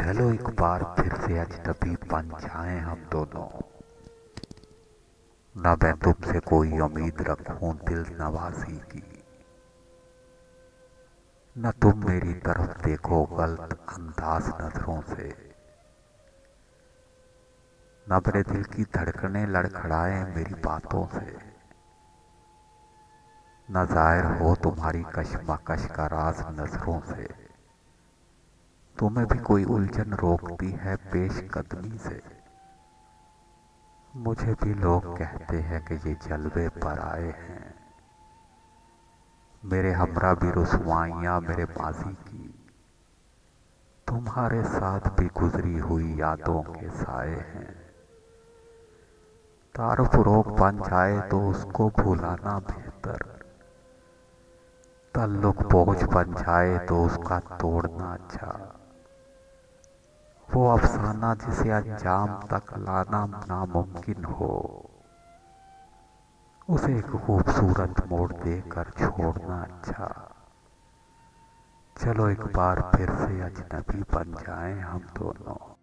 चलो एक बार फिर से अजनबी बन जाएं हम दोनों। न मैं तुमसे कोई उम्मीद रखूं दिल नवाजी की, न तुम मेरी तरफ देखो गलत अंदाज नजरों से। न मेरे दिल की धड़कनें लड़खड़ाएं मेरी बातों से। न जाहिर हो तुम्हारी कशमकश का राज नजरों से। तुम्हें भी कोई उलझन रोकती है पेश कदमी से। मुझे भी लोग कहते हैं कि ये जलवे पर आए हैं। मेरे हमरा भी रुसवाइयाँ मेरे माजी की। तुम्हारे साथ भी गुजरी हुई यादों के साए हैं। तारुफ रोग बन जाए तो उसको भुलाना बेहतर। ताल्लुक बोझ बन जाए तो उसका तोड़ना अच्छा। वो अफसाना जिसे अंजाम तक लाना नामुमकिन हो, उसे एक खूबसूरत मोड़ देकर छोड़ना अच्छा। चलो एक बार फिर से अजनबी बन जाएं हम दोनों।